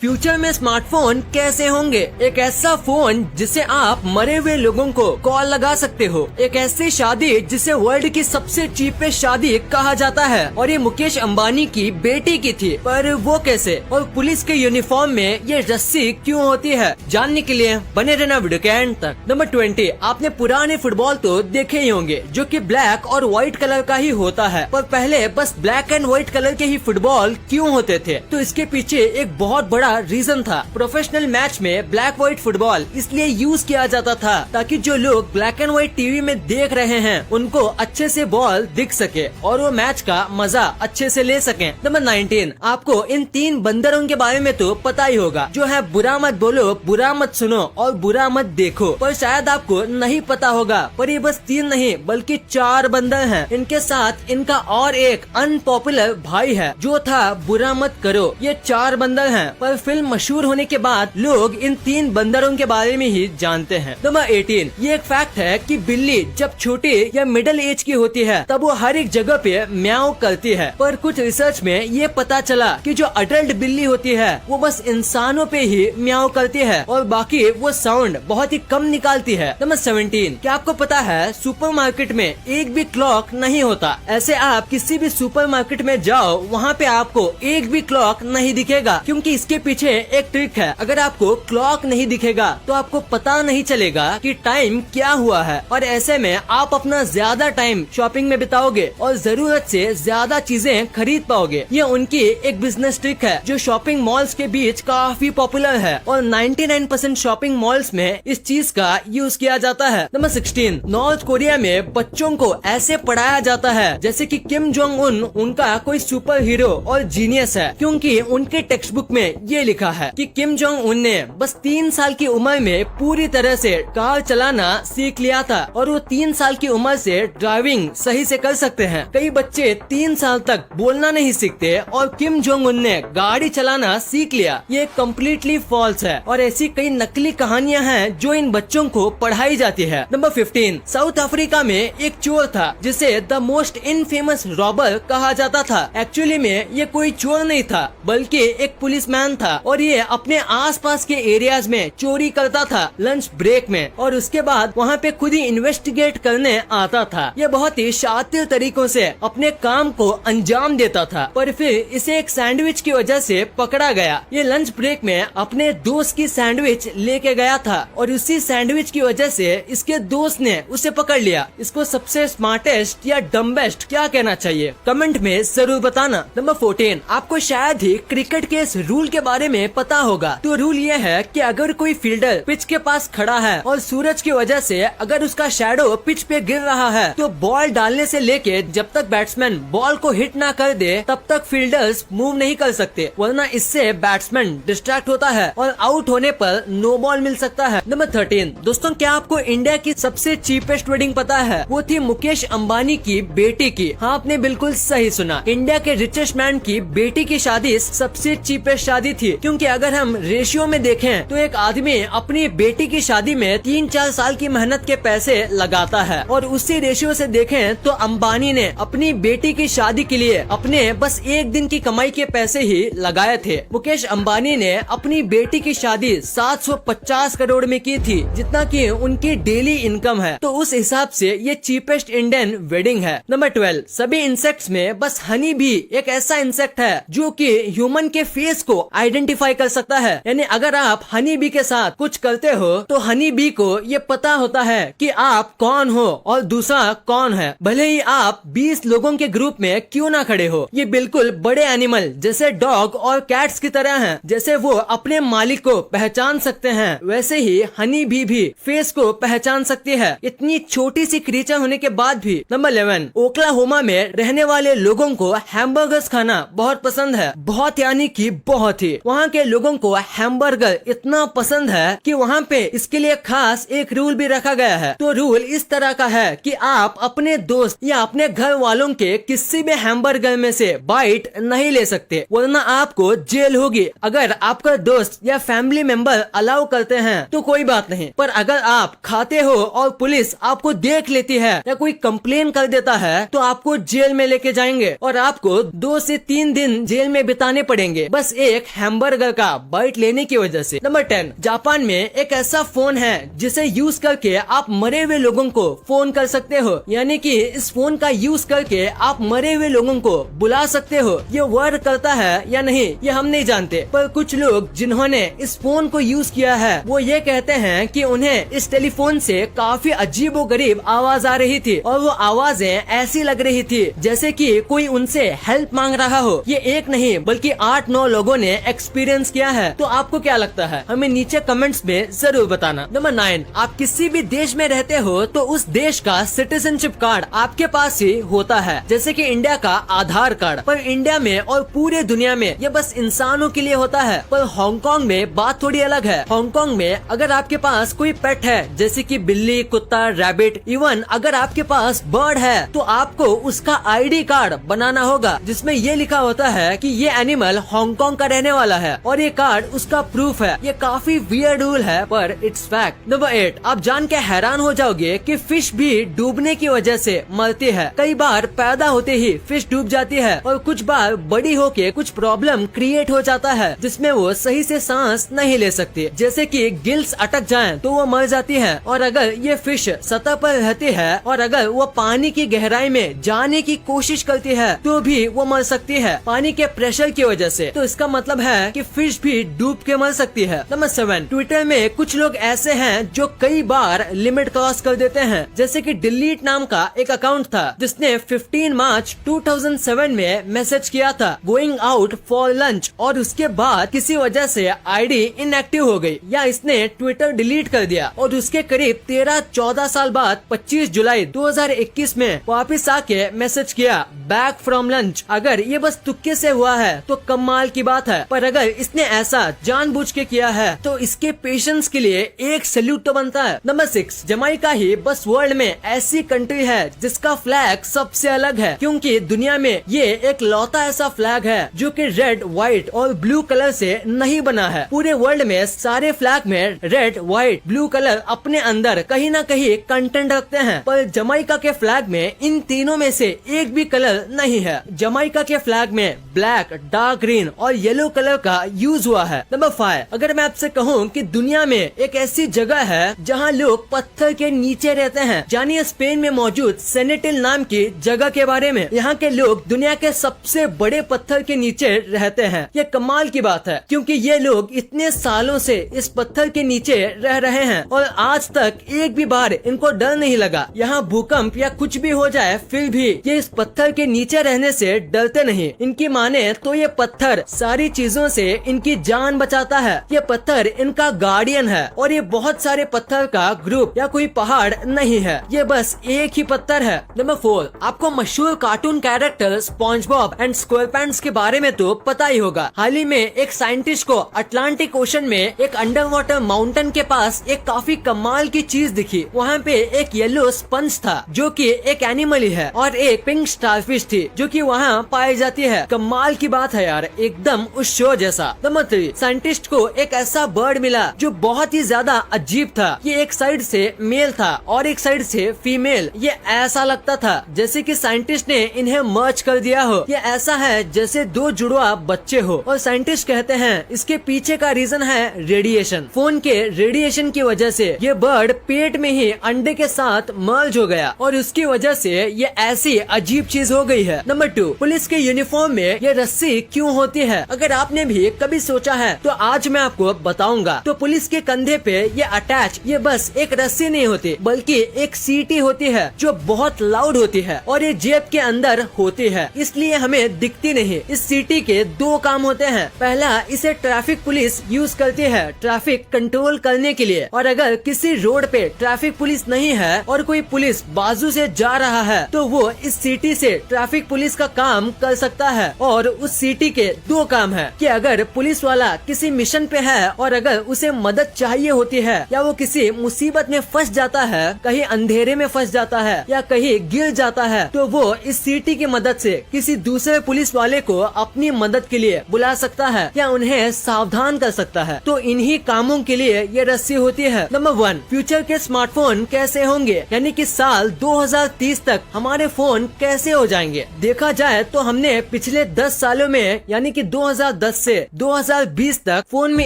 Future में smartphone कैसे होंगे? एक ऐसा फोन जिसे आप मरे हुए लोगों को कॉल लगा सकते हो, एक ऐसी शादी जिसे वर्ल्ड की सबसे चीपेस्ट शादी कहा जाता है और ये मुकेश अंबानी की बेटी की थी, पर वो कैसे? और पुलिस के यूनिफॉर्म में ये रस्सी क्यों होती है? जानने के लिए बने रहना वीडियो के एंड तक। नंबर 20, आपने पुराने फुटबॉल तो देखे ही होंगे जो कि ब्लैक और व्हाइट कलर का ही होता है, पर पहले बस ब्लैक एंड व्हाइट कलर के ही फुटबॉल क्यों होते थे? तो इसके पीछे एक बहुत बड़ा रीजन था। प्रोफेशनल मैच में ब्लैक व्हाइट फुटबॉल इसलिए यूज किया जाता था ताकि जो लोग ब्लैक एंड व्हाइट टीवी में देख रहे हैं उनको अच्छे से बॉल दिख सके और वो मैच का मजा अच्छे से ले सकें। नंबर 19, आपको इन 3 बंदरों के बारे में तो पता ही होगा, जो है बुरा मत बोलो, बुरा मत सुनो और बुरा मत देखो। पर शायद आपको नहीं पता होगा, पर ये बस 3 नहीं बल्कि 4 बंदर हैं। इनके साथ इनका और एक अनपॉपुलर भाई है जो था बुरा मत करो। ये 4 बंदर हैं, पर फिल्म मशहूर होने के बाद लोग इन 3 बंदरों के बारे में ही जानते हैं। नंबर 18, ये एक फैक्ट है कि बिल्ली जब छोटी या मिडिल एज की होती है तब वो हर एक जगह पे म्याऊ करती है, पर कुछ रिसर्च में ये पता चला कि जो अडल्ट बिल्ली होती है वो बस इंसानों पे ही म्याऊ करती है और बाकी वो साउंड बहुत ही कम निकालती है। नंबर 17, क्या आपको पता है सुपरमार्केट में एक भी क्लॉक नहीं होता? ऐसे आप किसी भी सुपरमार्केट में जाओ, वहाँ पे आपको एक भी क्लॉक नहीं दिखेगा, क्योंकि इसके पीछे एक ट्रिक है। अगर आपको क्लॉक नहीं दिखेगा तो आपको पता नहीं चलेगा कि टाइम क्या हुआ है, और ऐसे में आप अपना ज्यादा टाइम शॉपिंग में बिताओगे और जरूरत से ज्यादा चीजें खरीद पाओगे। ये उनकी एक बिजनेस ट्रिक है जो शॉपिंग मॉल्स के बीच काफी पॉपुलर है और 99% शॉपिंग मॉल्स में इस चीज का यूज किया जाता है। नंबर 16, नॉर्थ कोरिया में बच्चों को ऐसे पढ़ाया जाता है जैसे कि किम जोंग उन उनका कोई सुपर हीरो और जीनियस है, क्योंकि उनके टेक्स्ट बुक में ये लिखा है कि किम जोंग उन ने बस 3 साल की उम्र में पूरी तरह से कार चलाना सीख लिया था और वो 3 साल की उम्र से ड्राइविंग सही से कर सकते हैं। कई बच्चे 3 साल तक बोलना नहीं सीखते और किम जोंग उन ने गाड़ी चलाना सीख लिया। ये कम्प्लीटली फॉल्स है और ऐसी कई नकली कहानियां हैं जो इन बच्चों को पढ़ाई जाती है। नंबर 15, साउथ अफ्रीका में एक चोर था जिसे द मोस्ट इनफेमस रॉबर कहा जाता था। एक्चुअली में ये कोई चोर नहीं था बल्कि एक पुलिसमैन था और ये अपने आसपास के एरियाज में चोरी करता था लंच ब्रेक में, और उसके बाद वहाँ पे खुद ही इन्वेस्टिगेट करने आता था। ये बहुत ही शातिर तरीकों से अपने काम को अंजाम देता था, पर फिर इसे एक सैंडविच की वजह से पकड़ा गया। ये लंच ब्रेक में अपने दोस्त की सैंडविच लेके गया था और उसी सैंडविच की वजह से इसके दोस्त ने उसे पकड़ लिया। इसको सबसे स्मार्टेस्ट या डम्बेस्ट क्या कहना चाहिए? कमेंट में जरूर बताना। नंबर 14, आपको शायद ही क्रिकेट के इस रूल के बारे में पता होगा। तो रूल ये है कि अगर कोई फील्डर पिच के पास खड़ा है और सूरज की वजह से अगर उसका शैडो पिच पे गिर रहा है तो बॉल डालने से लेके जब तक बैट्समैन बॉल को हिट ना कर दे तब तक फील्डर्स मूव नहीं कर सकते, वरना इससे बैट्समैन डिस्ट्रैक्ट होता है और आउट होने पर नो बॉल मिल सकता है। नंबर 13, दोस्तों क्या आपको इंडिया की सबसे चीपेस्ट वेडिंग पता है? वो थी मुकेश अंबानी की बेटी की। हाँ, आपने बिल्कुल सही सुना, इंडिया के रिचेस्ट मैन की बेटी की शादी सबसे चीपेस्ट शादी थी, क्योंकि अगर हम रेशियो में देखें तो एक आदमी अपनी बेटी की शादी में 3-4 साल की मेहनत के पैसे लगाता है, और उसी रेशियो से देखें तो अंबानी ने अपनी बेटी की शादी के लिए अपने बस एक दिन की कमाई के पैसे ही लगाए थे। मुकेश अंबानी ने अपनी बेटी की शादी 750 करोड़ में की थी, जितना कि उनकी डेली इनकम है, तो उस हिसाब से ये चीपेस्ट इंडियन वेडिंग है। नंबर 12, सभी इंसेक्ट्स में बस हनी भी एक ऐसा इंसेक्ट है जो कि ह्यूमन के फेस को आइडेंटिफाई कर सकता है। यानी अगर आप हनी बी के साथ कुछ करते हो तो हनी बी को ये पता होता है कि आप कौन हो और दूसरा कौन है, भले ही आप 20 लोगों के ग्रुप में क्यों ना खड़े हो। ये बिल्कुल बड़े एनिमल जैसे डॉग और कैट्स की तरह हैं। जैसे वो अपने मालिक को पहचान सकते हैं, वैसे ही हनी बी भी फेस को पहचान सकती है, इतनी छोटी सी क्रीचर होने के बाद भी। नंबर 11, ओक्लाहोमा में रहने वाले लोगों को हैमबर्गर्स खाना बहुत पसंद है, बहुत यानी कि बहुत ही। वहाँ के लोगों को हैमबर्गर इतना पसंद है कि वहाँ पे इसके लिए खास एक रूल भी रखा गया है। तो रूल इस तरह का है कि आप अपने दोस्त या अपने घर वालों के किसी भी हैमबर्गर में से बाइट नहीं ले सकते, वरना आपको जेल होगी। अगर आपका दोस्त या फैमिली मेंबर अलाउ करते हैं तो कोई बात नहीं, पर अगर आप खाते हो और पुलिस आपको देख लेती है या कोई कंप्लेन कर देता है तो आपको जेल में लेके जाएंगे और आपको 2 से 3 दिन जेल में बिताने पड़ेंगे, बस एक हैमबर्गर का बाइट लेने की वजह से। नंबर 10, जापान में एक ऐसा फोन है जिसे यूज करके आप मरे हुए लोगों को फोन कर सकते हो, यानी कि इस फोन का यूज करके आप मरे हुए लोगों को बुला सकते हो। ये वर्क करता है या नहीं ये हम नहीं जानते, पर कुछ लोग जिन्होंने इस फोन को यूज किया है वो ये कहते हैं कि उन्हें इस टेलीफोन से काफी अजीबोगरीब आवाज आ रही थी और वो आवाजें ऐसी लग रही थी जैसे कि कोई उनसे हेल्प मांग रहा हो। ये एक नहीं बल्कि 8-9 लोगों ने एक्सपीरियंस किया है। तो आपको क्या लगता है हमें नीचे कमेंट्स में जरूर बताना। नंबर 9, आप किसी भी देश में रहते हो तो उस देश का सिटीजनशिप कार्ड आपके पास ही होता है, जैसे कि इंडिया का आधार कार्ड। पर इंडिया में और पूरे दुनिया में ये बस इंसानों के लिए होता है, पर हांगकांग में बात थोड़ी अलग है। हांगकांग में अगर आपके पास कोई पेट है जैसे कि बिल्ली, कुत्ता, रैबिट, इवन अगर आपके पास बर्ड है तो आपको उसका आईडी कार्ड बनाना होगा जिसमें ये लिखा होता है कि ये एनिमल हांगकांग का रहने वाला है और ये कार्ड उसका प्रूफ है। ये काफी वियर्ड रूल है पर इट्स फैक्ट। नंबर 8, आप जान के हैरान हो जाओगे कि फिश भी डूबने की वजह से मरती है। कई बार पैदा होते ही फिश डूब जाती है और कुछ बार बड़ी होके कुछ प्रॉब्लम क्रिएट हो जाता है जिसमें वो सही से सांस नहीं ले सकती, जैसे कि गिल्स अटक जाएं तो वो मर जाती है। और अगर ये फिश सतह पर रहती है और अगर वो पानी की गहराई में जाने की कोशिश करती है तो भी वो मर सकती है पानी के प्रेशर की वजह से। तो इसका मतलब है कि फिश भी डूब के मर सकती है। नंबर 7, ट्विटर में कुछ लोग ऐसे हैं जो कई बार लिमिट क्रॉस कर देते हैं, जैसे कि डिलीट नाम का एक अकाउंट था जिसने 15 मार्च 2007 में मैसेज किया था गोइंग आउट फॉर लंच और उसके बाद किसी वजह से आईडी इनएक्टिव हो गई या इसने ट्विटर डिलीट कर दिया और उसके करीब 13-14 साल बाद 25 जुलाई 2021 में वापस आके मैसेज किया बैक फ्रॉम लंच। अगर ये बस तुक्के से हुआ है तो कमाल की बात है, पर अगर इसने ऐसा जानबूझ के किया है तो इसके पेशेंस के लिए एक सैल्यूट तो बनता है। नंबर 6, जमाइका ही बस वर्ल्ड में ऐसी कंट्री है जिसका फ्लैग सबसे अलग है, क्योंकि दुनिया में ये एक लौता ऐसा फ्लैग है जो कि रेड, व्हाइट और ब्लू कलर से नहीं बना है। पूरे वर्ल्ड में सारे फ्लैग में रेड, व्हाइट, ब्लू कलर अपने अंदर कहीं ना कहीं कंटेंट रखते हैं, पर जमाइका के फ्लैग में इन तीनों में से एक भी कलर नहीं है। जमाइका के फ्लैग में ब्लैक, डार्क ग्रीन और येलो कलर का यूज हुआ है। नंबर 5, अगर मैं आपसे कहूँ कि दुनिया में एक ऐसी जगह है जहाँ लोग पत्थर के नीचे रहते हैं, जानिए स्पेन में मौजूद सेनेटिल नाम की जगह के बारे में। यहाँ के लोग दुनिया के सबसे बड़े पत्थर के नीचे रहते हैं। ये कमाल की बात है क्योंकि ये लोग इतने सालों से इस पत्थर के नीचे रह रहे हैं और आज तक एक भी बार इनको डर नहीं लगा। यहाँ भूकंप या कुछ भी हो जाए फिर भी ये इस पत्थर के नीचे रहने से डरते नहीं। इनकी माने तो ये पत्थर सारी चीजों से इनकी जान बचाता है। ये पत्थर इनका गार्डियन है और ये बहुत सारे पत्थर का ग्रुप या कोई पहाड़ नहीं है, ये बस एक ही पत्थर है। नंबर 4, आपको मशहूर cartoon character SpongeBob and SquarePants के बारे में तो पता ही होगा। हाल ही में एक साइंटिस्ट को अटलांटिक ओशन में एक अंडर वाटर माउंटेन के पास एक काफी कमाल की चीज दिखी। वहाँ पे एक येलो स्पंज था जो कि एक एनिमल ही है और एक पिंक स्टारफिश थी जो कि वहाँ पाई जाती है। कमाल की बात है यार, एकदम उस शो जैसा। नंबर 3, साइंटिस्ट को एक ऐसा बर्ड मिला जो बहुत ही ज्यादा अजीब था। ये एक साइड से मेल था और एक साइड से फीमेल। ये ऐसा लगता था जैसे कि साइंटिस्ट ने इन्हें मर्ज कर दिया हो। ये ऐसा है जैसे दो जुड़वा बच्चे हो और साइंटिस्ट कहते हैं इसके पीछे का रीजन है रेडिएशन। फोन के रेडिएशन की वजह से ये बर्ड पेट में ही अंडे के साथ मर्ज हो गया और उसकी वजह से ये ऐसी अजीब चीज हो गई है। नंबर 2, पुलिस के यूनिफॉर्म में ये रस्सी क्यों होती है? अगर आपने भी कभी सोचा है तो आज मैं आपको बताऊंगा। तो पुलिस के कंधे पे ये अटैच ये बस एक रस्सी नहीं होती बल्कि एक सीटी होती है जो बहुत लाउड होती है और ये जेब के अंदर होती है, इसलिए हमें दिखती नहीं। इस सीटी के 2 काम होते हैं। पहला, इसे ट्रैफिक पुलिस यूज करती है ट्रैफिक कंट्रोल करने के लिए, और अगर किसी रोड पे ट्रैफिक पुलिस नहीं है और कोई पुलिस बाजू से जा रहा है तो वो इस सीटी से ट्रैफिक पुलिस का काम कर सकता है। और उस सीटी के 2 काम है कि अगर पुलिस वाला किसी मिशन पे है और अगर उसे मदद चाहिए होती है या वो किसी मुसीबत में फंस जाता है, कहीं अंधेरे में फंस जाता है या कहीं गिर जाता है, तो वो इस सीटी की मदद से किसी दूसरे पुलिस वाले को अपनी मदद के लिए बुला सकता है या उन्हें सावधान कर सकता है। तो इन्हीं कामों के लिए ये रस्सी होती है। नंबर 1, फ्यूचर के स्मार्टफोन कैसे होंगे, यानी कि साल 2030 तक हमारे फोन कैसे हो जाएंगे। देखा जाए तो हमने पिछले 10 सालों में यानी कि 2010 से 2020 तक फोन में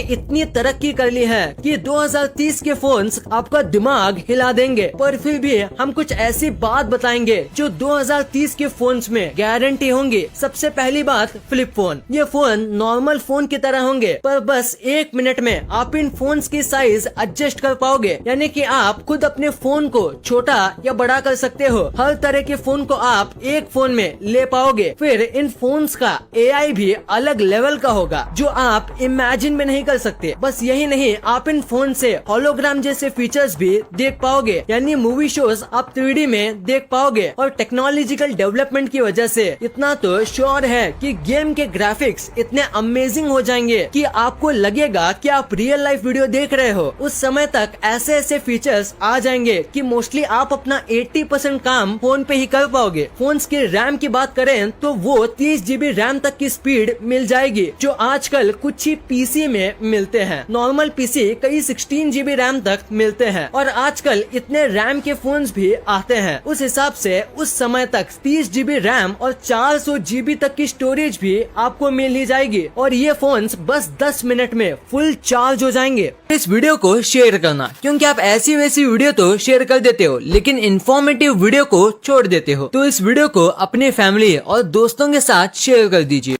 इतनी तरक्की कर ली है कि 2030 के फोन्स आपका दिमाग हिला देंगे। पर फिर भी हम कुछ ऐसी बात बताएंगे जो 2030 के फोन्स में गारंटी होंगी। सबसे पहली बात, फ्लिप फोन। ये फोन नॉर्मल फोन की तरह होंगे, पर बस 1 मिनट में आप इन फोन्स की साइज एडजस्ट कर पाओगे, यानी कि आप खुद अपने फोन को छोटा या बड़ा कर सकते हो। हर तरह के फोन को आप एक फोन में ले पाओगे। फिर इन फोन्स का AI भी अलग लेवल का होगा जो आप इमेजिन में नहीं कर सकते। बस यही नहीं, आप इन फोन से होलोग्राम जैसे फीचर्स भी देख पाओगे, यानी मूवी शोज आप 3D में देख पाओगे। और टेक्नोलॉजिकल डेवलपमेंट की वजह से इतना तो श्योर है कि गेम के ग्राफिक्स इतने अमेजिंग हो जाएंगे कि आपको लगेगा कि आप रियल लाइफ वीडियो देख रहे हो। उस समय तक ऐसे ऐसे फीचर्स आ जाएंगे कि मोस्टली आप अपना 80% काम फोन पे ही कर पाओगे। फोन्स की रैम की बात करें तो वो 30 GB रैम तक की स्पीड मिल जाएगी, जो आजकल कुछ ही PC में मिलते हैं। नॉर्मल PC कई 16 GB रैम तक मिलते हैं और आजकल इतने रैम के फोन्स भी आते हैं। उस हिसाब से उस समय तक 30 GB रैम और 400 GB तक की स्टोरेज भी आपको मिल ही जाएगी और ये फोन्स बस 10 मिनट में फुल चार्ज हो जाएंगे। इस वीडियो को शेयर करना, क्योंकि आप ऐसी वैसी वीडियो तो शेयर कर देते हो लेकिन इन्फॉर्मेटिव वीडियो को छोड़ देते हो। तो इस वीडियो को अपने फैमिली और दोस्तों के साथ शेयर कर दीजिए।